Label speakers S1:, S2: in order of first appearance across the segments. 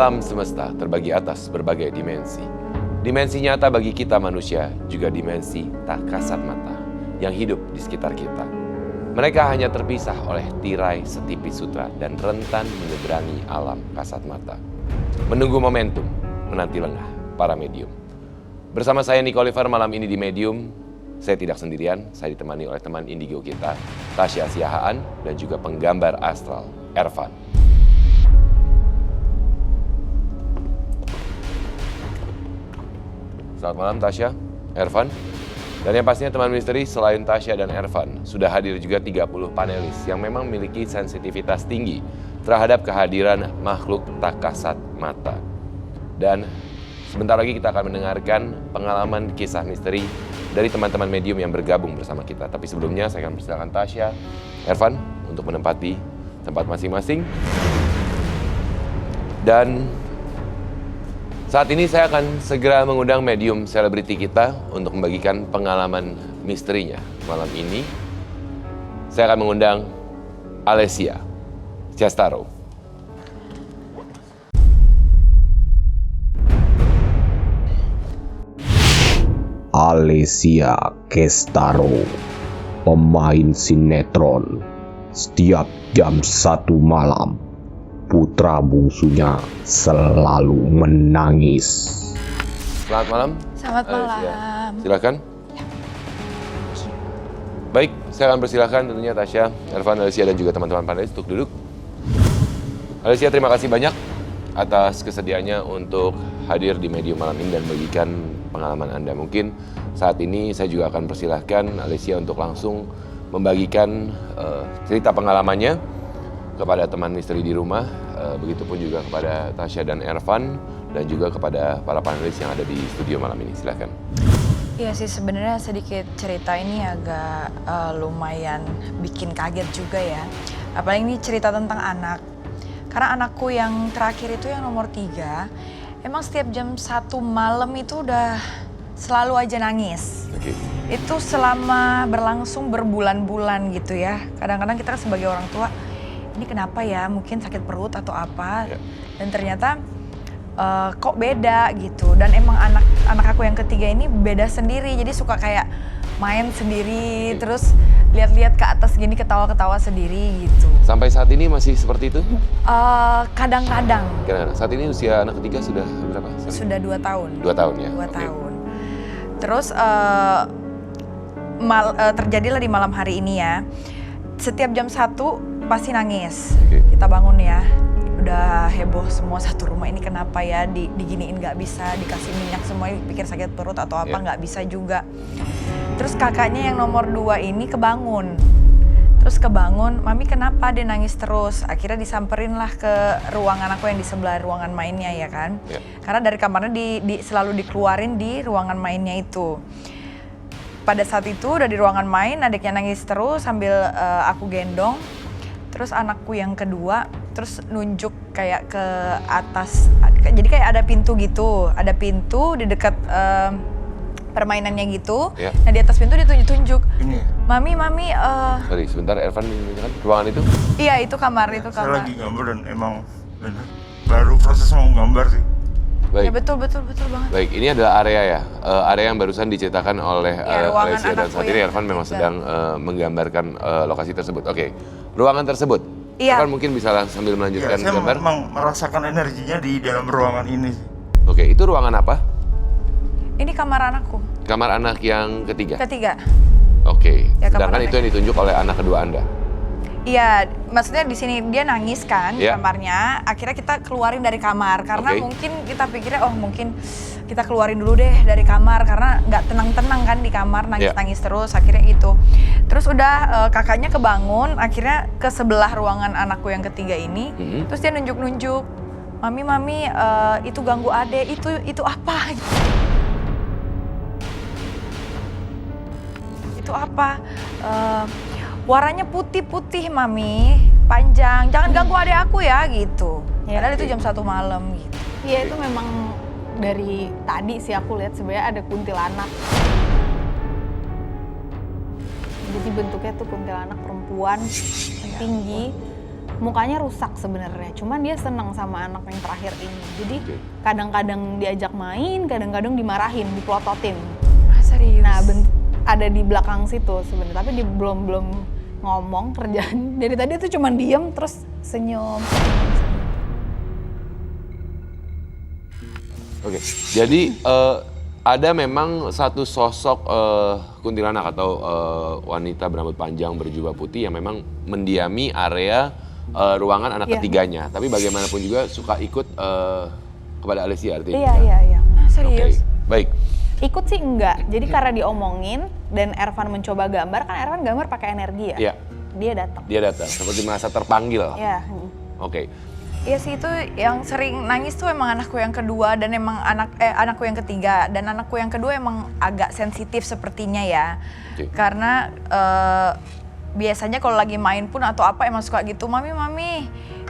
S1: Alam semesta terbagi atas berbagai dimensi. Dimensi nyata bagi kita manusia, juga dimensi tak kasat mata yang hidup di sekitar kita. Mereka hanya terpisah oleh tirai setipis sutra dan rentan menyeberangi alam kasat mata. Menunggu momentum, menanti lengah para medium. Bersama saya Nico Oliver malam ini di Medium, saya tidak sendirian, saya ditemani oleh teman indigo kita, Tasya Siahaan, dan juga penggambar astral, Ervan. Selamat malam Tasya, Ervan. Dan yang pastinya teman misteri selain Tasya dan Ervan, sudah hadir juga 30 panelis yang memang memiliki sensitivitas tinggi terhadap kehadiran makhluk tak kasat mata. Dan sebentar lagi kita akan mendengarkan pengalaman kisah misteri dari teman-teman medium yang bergabung bersama kita. Tapi sebelumnya saya akan persilakan Tasya, Ervan untuk menempati tempat masing-masing. Dan saat ini saya akan segera mengundang medium selebriti kita untuk membagikan pengalaman misterinya. Malam ini saya akan mengundang Alessia Cestaro.
S2: Alessia Cestaro, pemain sinetron. Setiap jam 1 malam, putra bungsunya selalu menangis.
S1: Selamat malam.
S3: Selamat
S1: Alessia.
S3: malam.
S1: Silakan. Baik, saya akan persilahkan tentunya Tasya, Ervan, Alessia dan juga teman-teman panelis untuk duduk. Alessia, terima kasih banyak atas kesediaannya untuk hadir di Medium malam ini dan membagikan pengalaman Anda. Mungkin saat ini saya juga akan persilahkan Alessia untuk langsung membagikan cerita pengalamannya kepada teman misteri di rumah, begitupun juga kepada Tasya dan Ervan, dan juga kepada para panelis yang ada di studio malam ini. Silahkan.
S3: Iya sih, sebenarnya sedikit cerita ini agak lumayan bikin kaget juga ya. Apalagi ini cerita tentang anak. Karena anakku yang terakhir itu yang nomor 3, emang setiap jam 1 malam itu udah selalu aja nangis.
S1: Oke.
S3: Itu selama berlangsung berbulan-bulan gitu ya. Kadang-kadang kita sebagai orang tua, ini kenapa ya, mungkin sakit perut atau apa.
S1: Ya.
S3: Dan ternyata kok beda gitu. Dan emang anak aku yang ketiga ini beda sendiri, jadi suka kayak main sendiri, terus lihat-lihat ke atas gini, ketawa-ketawa sendiri gitu.
S1: Sampai saat ini masih seperti itu?
S3: Kadang-kadang.
S1: Saat ini usia anak ketiga sudah berapa?
S3: Sudah 2 tahun.
S1: 2 tahun ya?
S3: 2
S1: Oke.
S3: tahun. Terus terjadilah di malam hari ini ya. Setiap jam 1 pasti nangis.
S1: Oke.
S3: Kita bangun ya. Udah heboh semua satu rumah, ini kenapa ya, diginiin nggak bisa, dikasih minyak semua, pikir sakit perut atau apa, nggak bisa juga. Terus kakaknya yang nomor 2 ini kebangun. Terus kebangun, mami kenapa dia nangis terus? Akhirnya disamperin lah ke ruangan aku yang di sebelah ruangan mainnya ya kan.
S1: Ya.
S3: Karena dari kamarnya selalu dikeluarin di ruangan mainnya itu. Pada saat itu udah di ruangan main, adiknya nangis terus sambil aku gendong. Terus anakku yang kedua terus nunjuk kayak ke atas, jadi kayak ada pintu gitu, ada pintu di dekat permainannya gitu.
S1: Ya.
S3: Nah di atas pintu ditunjuk-tunjuk,
S4: Ini
S3: mami
S1: Sorry, sebentar Ervan menunjukkan ruangan itu.
S3: iya itu kamar, itu
S4: saya
S3: kamar.
S4: lagi gambar dan emang bener baru proses mau gambar sih.
S1: Baik.
S3: Ya betul banget.
S1: Baik, ini adalah area ya, area yang barusan diceritakan oleh
S3: Ya, ruangan
S1: Alessia, dan
S3: anakku
S1: saat ini
S3: yang
S1: Ervan memang
S3: ketiga.
S1: sedang menggambarkan lokasi tersebut. Oke, ruangan tersebut.
S3: Iya.
S1: Ervan mungkin bisa sambil
S4: Ya,
S1: melanjutkan
S4: saya
S1: gambar.
S4: memang merasakan energinya di dalam ruangan ini.
S1: Oke, itu ruangan apa?
S3: Ini kamar anakku,
S1: Kamar anak yang ketiga.
S3: ketiga.
S1: Oke,
S3: Ya, kamar
S1: sedangkan
S3: anak.
S1: itu yang ditunjuk oleh anak kedua Anda.
S3: Iya, maksudnya di sini dia nangis kan di
S1: Iya.
S3: kamarnya. Akhirnya kita keluarin dari kamar karena
S1: Oke.
S3: mungkin kita pikirnya mungkin kita keluarin dulu deh dari kamar karena nggak tenang-tenang kan di kamar, nangis-nangis terus. Akhirnya itu. Terus udah kakaknya kebangun, akhirnya ke sebelah ruangan anakku yang ketiga ini. Terus dia nunjuk-nunjuk, mami itu ganggu ade, itu apa? Itu apa? Warnanya putih-putih mami, panjang, jangan ganggu adek aku ya gitu.
S5: Ya.
S3: Padahal itu jam 1 malam gitu.
S5: Iya itu memang dari tadi sih aku lihat sebenarnya ada kuntilanak. Jadi bentuknya tuh kuntilanak perempuan, tinggi, mukanya rusak sebenarnya. Cuman dia seneng sama anak yang terakhir ini. Jadi
S1: Oke.
S5: kadang-kadang diajak main, kadang-kadang dimarahin, dipelototin.
S3: Serius?
S5: Nah, ada di belakang situ sebenarnya, tapi belum ngomong kerjaan. Dari tadi tuh cuman diem terus senyum.
S1: Oke, jadi ada memang satu sosok kuntilanak atau wanita berambut panjang berjubah putih yang memang mendiami area ruangan anak
S5: Iya.
S1: ketiganya. Tapi bagaimanapun juga suka ikut kepada Alicia artinya.
S5: Iya.
S3: Ah,
S1: Oke,
S3: serius?
S1: baik.
S5: Ikut sih enggak. Jadi karena diomongin dan Ervan mencoba gambar, kan Ervan gambar pakai energi ya.
S1: Iya,
S5: Dia datang.
S1: dia datang seperti merasa terpanggil.
S5: Iya.
S1: Oke,
S3: Iya sih, itu yang sering nangis tuh emang anakku yang kedua dan emang anakku yang ketiga, dan anakku yang kedua emang agak sensitif sepertinya ya.
S1: Oke.
S3: Karena biasanya kalau lagi main pun atau apa emang suka gitu, mami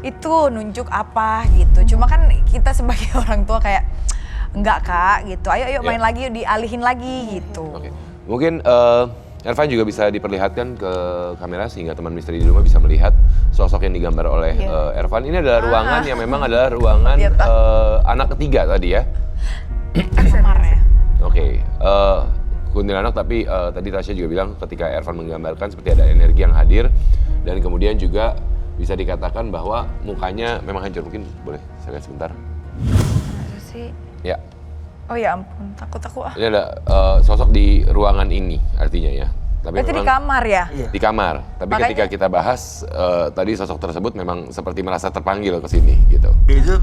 S3: itu nunjuk apa gitu. Cuma kan kita sebagai orang tua kayak enggak kak gitu, ayo main
S1: Ya.
S3: lagi, yuk dialihin lagi gitu.
S1: oke. Mungkin Ervan juga bisa diperlihatkan ke kamera sehingga teman misteri di rumah bisa melihat sosok yang digambar oleh
S5: Iya.
S1: Ervan. Ini adalah ruangan yang memang adalah ruangan
S3: Lihat,
S1: anak ketiga tadi ya.
S5: Kamar ya.
S1: Oke, kuntilanak tapi tadi Tasya juga bilang ketika Ervan menggambarkan seperti ada energi yang hadir dan kemudian juga bisa dikatakan bahwa mukanya memang hancur. Mungkin boleh saya lihat sebentar.
S3: Masa sih?
S1: Ya,
S3: Oh ya ampun, takut aku ah.
S1: ini ada sosok di ruangan ini artinya ya. Tapi
S3: Berarti di
S1: memang
S3: kamar ya?
S1: di kamar. Tapi
S3: Makanya-
S1: ketika kita bahas tadi sosok tersebut memang seperti merasa terpanggil ke sini gitu.
S4: Dia itu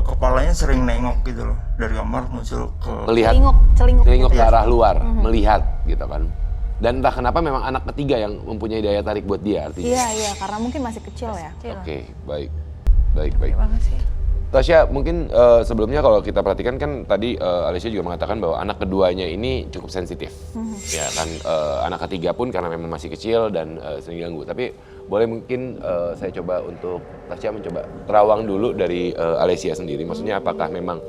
S4: kepalanya sering nengok gitu loh, dari kamar muncul ke
S1: Melihat
S5: Celinguk
S1: ke arah luar, melihat gitu kan. Dan entah kenapa memang anak ketiga yang mempunyai daya tarik buat dia artinya.
S5: Iya, karena mungkin masih kecil ya.
S1: Oke, baik.
S3: Gimana sih?
S1: Tasya, mungkin sebelumnya kalau kita perhatikan kan tadi Alicia juga mengatakan bahwa anak keduanya ini cukup sensitif. Ya kan, anak ketiga pun karena memang masih kecil dan sering ganggu. Tapi boleh mungkin saya coba untuk Tasya mencoba terawang dulu dari Alicia sendiri. Maksudnya apakah memang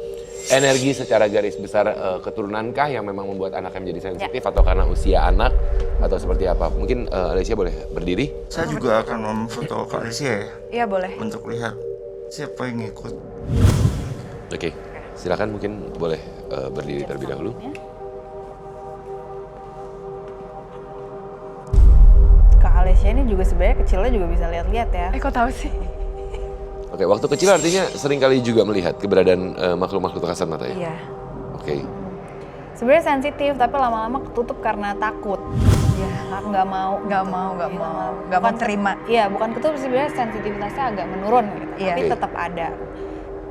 S1: energi secara garis besar keturunankah yang memang membuat anaknya menjadi sensitif atau karena usia anak atau seperti apa? Mungkin Alicia boleh berdiri.
S4: Saya juga akan memfoto Kak Alicia ya,
S3: Iya boleh.
S4: untuk lihat siapa yang ngikut.
S1: Oke, silakan mungkin boleh berdiri terlebih dahulu.
S5: Kak Alicia ini juga sebenarnya kecilnya juga bisa lihat-lihat ya.
S3: Kok tahu sih?
S1: Oke, waktu kecil artinya seringkali juga melihat keberadaan makhluk-makhluk kasat mata ya?
S3: Iya.
S1: Oke,
S5: Sebenarnya sensitif tapi lama-lama ketutup karena takut. Ya, nggak mau.
S3: Nggak mau terima.
S5: Iya, bukan ketutup sebenarnya sensitivitasnya agak menurun gitu.
S3: Iya.
S5: Tapi
S1: Oke.
S5: tetap ada.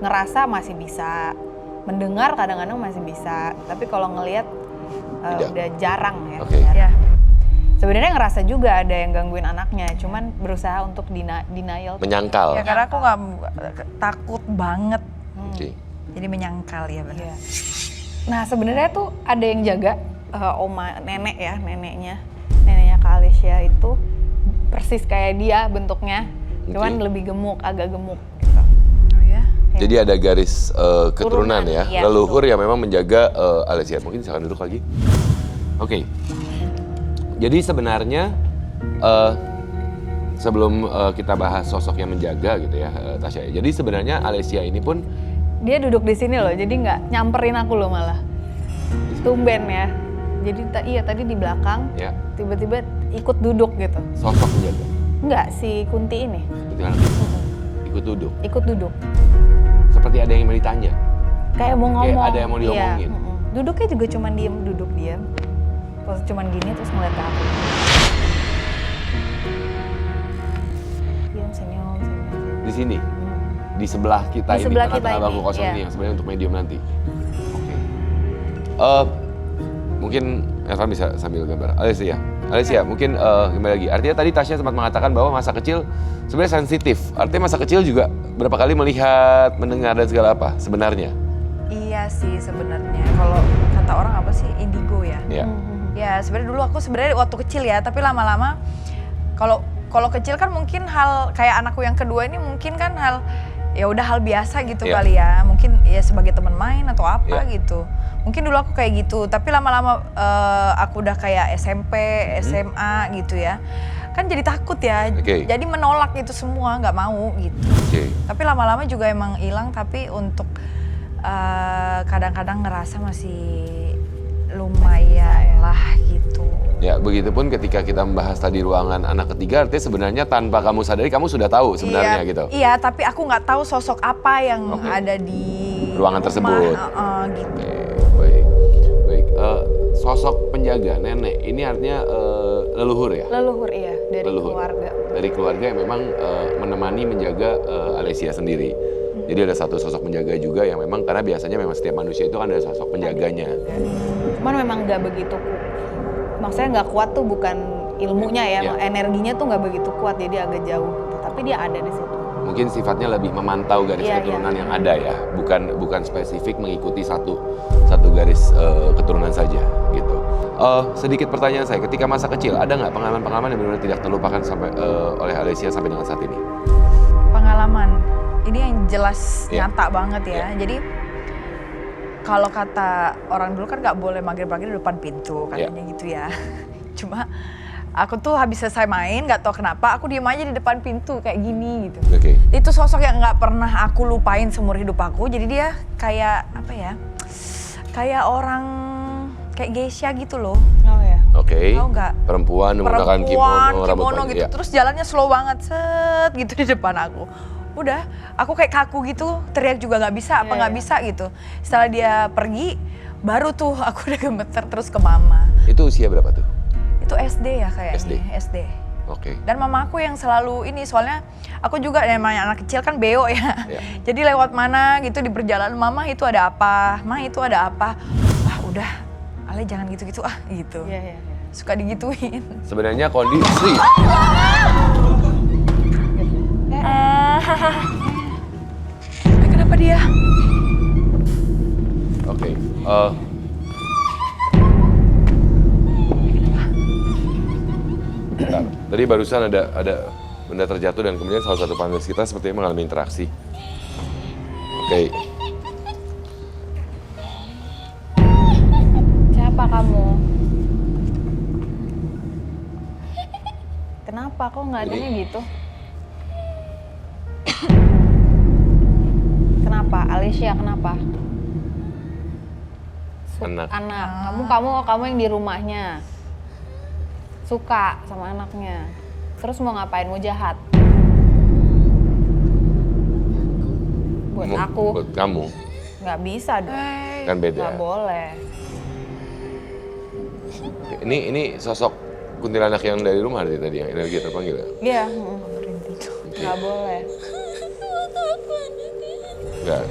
S5: Ngerasa masih bisa, mendengar kadang-kadang masih bisa. Tapi kalau ngelihat
S1: Tidak.
S5: udah jarang ya.
S1: Oke.
S5: jarang.
S3: Ya.
S5: Sebenarnya ngerasa juga ada yang gangguin anaknya, cuman berusaha untuk denial.
S1: menyangkal.
S3: Ya karena aku nggak takut banget.
S1: Oke.
S3: Jadi menyangkal ya benar.
S5: Iya. Nah sebenarnya tuh ada yang jaga neneknya Kak Alicia itu persis kayak dia bentuknya, cuman
S1: Oke.
S5: lebih gemuk, agak gemuk gitu.
S3: Oh ya?
S1: Jadi ada garis keturunan
S5: Turunan,
S1: ya,
S5: iya,
S1: leluhur yang memang menjaga Alicia. Mungkin silakan duduk lagi. Oke. Jadi sebenarnya sebelum kita bahas sosok yang menjaga gitu ya, Tasya. Jadi sebenarnya Alicia ini pun
S5: Dia duduk di sini loh, jadi nggak nyamperin aku loh malah. Tumben ya. Jadi tadi di belakang,
S1: ya
S5: tiba-tiba ikut duduk gitu.
S1: sosok menjaga.
S5: Enggak, si Kunti ini
S1: Gitu kan? Ikut duduk.
S5: ikut duduk.
S1: Seperti ada yang mau ditanya.
S5: Kayak mau ngomong.
S1: Kayak ada yang mau
S5: Iya,
S1: diomongin.
S5: Duduknya juga cuman duduk diem. Terus cuman gini terus ngeliat ke aku. Diam senyum.
S1: Di sini, di sebelah kita
S5: Di
S1: ini,
S5: sebelah kita
S1: tengah-tengah bangku
S5: ini,
S1: kosong
S5: iya.
S1: ini yang sebenarnya untuk medium nanti. Oke. Mungkin Ervan bisa sambil gambar. Alicia, mungkin kembali lagi. Artinya tadi Tasya sempat mengatakan bahwa masa kecil sebenarnya sensitif. Artinya masa kecil juga berapa kali melihat, mendengar dan segala apa sebenarnya.
S3: Iya sih sebenarnya. Kalau kata orang apa sih indigo ya?
S1: Ya.
S3: Ya sebenarnya dulu aku sebenarnya waktu kecil ya, tapi lama-lama kalau kecil kan mungkin hal kayak anakku yang kedua ini mungkin kan hal ya udah hal biasa gitu
S1: Iya.
S3: kali ya. Mungkin ya sebagai teman main atau apa
S1: Iya.
S3: gitu. Mungkin dulu aku kayak gitu, tapi lama-lama aku udah kayak SMP, SMA gitu ya. kan jadi takut ya.
S1: Oke.
S3: Jadi menolak itu semua, nggak mau gitu.
S1: Oke.
S3: Tapi lama-lama juga emang hilang, tapi untuk kadang-kadang ngerasa masih lumayan lah gitu.
S1: Ya, begitupun ketika kita membahas tadi ruangan anak ketiga, artinya sebenarnya tanpa kamu sadari kamu sudah tahu sebenarnya
S3: Iya,
S1: gitu.
S3: Iya, tapi aku nggak tahu sosok apa yang
S1: Oke.
S3: ada di
S1: Ruangan
S3: rumah.
S1: tersebut.
S3: Gitu.
S1: Oke, baik. Baik, sosok penjaga nenek ini artinya leluhur ya?
S5: Leluhur iya, dari
S1: Leluhur.
S5: keluarga.
S1: Dari keluarga yang memang menemani menjaga Alesia sendiri. Jadi ada satu sosok penjaga juga yang memang, karena biasanya memang setiap manusia itu kan ada sosok penjaganya.
S5: Cuman memang nggak begitu, maksudnya nggak kuat tuh bukan ilmunya ya,
S1: Iya.
S5: energinya tuh nggak begitu kuat, jadi agak jauh. Tapi dia ada di situ.
S1: Mungkin sifatnya lebih memantau garis
S5: Iya,
S1: keturunan
S5: iya.
S1: yang ada ya, bukan spesifik mengikuti satu garis keturunan saja gitu. Sedikit pertanyaan saya, ketika masa kecil ada nggak pengalaman-pengalaman yang benar-benar tidak terlupakan sampai oleh Alesia sampai dengan saat ini?
S3: Pengalaman ini yang jelas
S1: Iya.
S3: nyata banget ya.
S1: Iya.
S3: Jadi kalau kata orang dulu kan nggak boleh maghrib-maghrib di depan pintu katanya gitu ya. Cuma aku tuh habis selesai main nggak tahu kenapa aku diem aja di depan pintu kayak gini gitu.
S1: Oke.
S3: Itu sosok yang nggak pernah aku lupain seumur hidup aku. Jadi dia kayak apa ya? Kayak orang kayak geisha gitu loh.
S5: Oh ya.
S1: Oke.
S3: Tahu nggak?
S1: Perempuan menggunakan kimono, rambut
S3: kimono
S1: panjang.
S3: gitu.
S1: Ya.
S3: Terus jalannya slow banget, set gitu di depan aku. Udah, aku kayak kaku gitu, teriak juga nggak bisa, apa
S5: Iya,
S3: nggak
S5: iya.
S3: bisa gitu. Setelah dia pergi, baru tuh aku udah gemeter terus ke mama.
S1: Itu usia berapa tuh?
S3: Itu SD ya kayaknya, SD.
S1: Oke.
S3: Dan mama aku yang selalu ini, soalnya aku juga namanya anak kecil kan beo ya.
S1: Iya.
S3: Jadi lewat mana gitu di perjalanan, mama itu ada apa, ma itu ada apa. Ah udah, Ale jangan gitu-gitu ah gitu.
S5: Iya, iya, iya.
S3: Suka digituin.
S1: Sebenarnya kondisi
S3: Kenapa dia?
S1: Oke. Bentar. Tadi barusan ada benda terjatuh dan kemudian salah satu panelis kita sepertinya mengalami interaksi. Oke.
S5: Siapa kamu? Kenapa kok nggak adanya gitu? Kenapa? Alicia kenapa?
S1: Anak.
S5: Anak. Kamu yang di rumahnya. Suka sama anaknya. Terus mau ngapain? Mau jahat? Buat aku
S1: Buat kamu
S5: nggak bisa dong.
S1: kan beda.
S5: Nggak boleh.
S1: Oke, Ini sosok kuntilanak yang dari rumah tadi yang energi terpanggil ya?
S5: Iya. Nggak boleh.
S1: Enggak.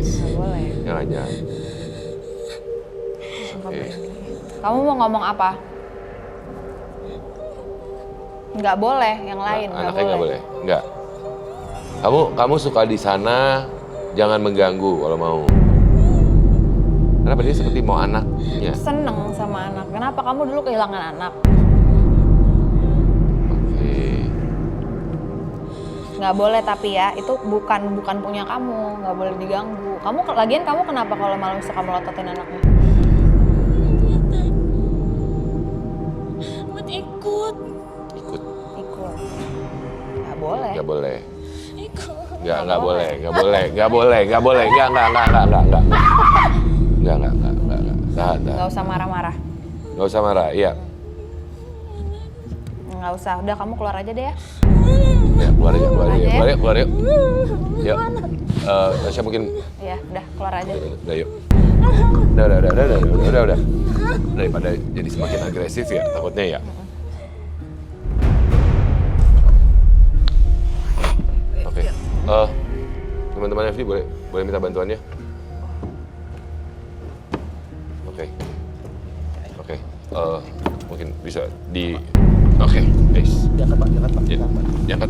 S5: Nggak boleh.
S1: Jangan. Oke.
S5: Kamu mau ngomong apa? Nggak boleh, yang lain
S1: Anaknya nggak boleh. Nggak. Kamu suka di sana, jangan mengganggu kalau mau. Kenapa dia seperti mau anaknya?
S5: Seneng sama anak. Kenapa kamu dulu kehilangan anak?
S1: Oke.
S5: Nggak boleh tapi ya, itu bukan punya kamu, nggak boleh diganggu. Lagian kamu kenapa kalau malam suka melototin anaknya?
S6: Buat ikut.
S1: Ikut.
S5: Ikut. Nggak boleh.
S1: Nggak boleh.
S6: Ikut.
S1: Nggak boleh. Nggak boleh. Tahan.
S5: Nggak usah marah-marah.
S1: Nggak usah marah, iya.
S5: Nggak usah, udah kamu keluar aja deh ya.
S1: Ya, keluar aja.
S5: Aja.
S1: Keluar yuk. Yuk. Tasya mungkin.
S5: Iya, udah keluar aja.
S1: Udah yuk. Udah. Daripada jadi semakin agresif ya, takutnya ya. Oke. Teman-teman FD boleh minta bantuannya? Oke. Mungkin bisa di. Oke, guys. Diangkat Pak. Diangkat.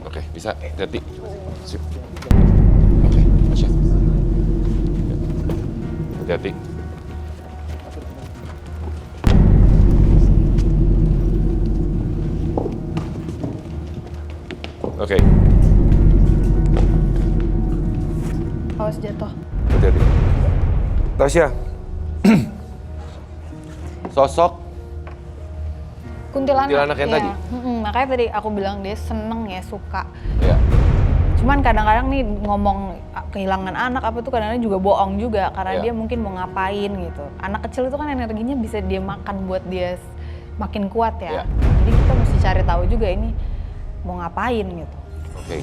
S1: Oke, bisa. Hati. Sip. Oke, Tasya. Hati-hati. Oke.
S5: Awas jatuh.
S1: Hati-hati. Tasya, sosok kuntilanaknya
S5: ya.
S1: tadi?
S5: Makanya tadi aku bilang dia seneng ya, suka.
S1: Ya.
S5: Cuman kadang-kadang nih ngomong kehilangan anak apa tuh kadang-kadang juga bohong juga karena
S1: Iya.
S5: dia mungkin mau ngapain gitu. Anak kecil itu kan energinya bisa dia makan buat dia makin kuat ya.
S1: Iya.
S5: Jadi kita mesti cari tahu juga ini mau ngapain gitu.
S1: Oke.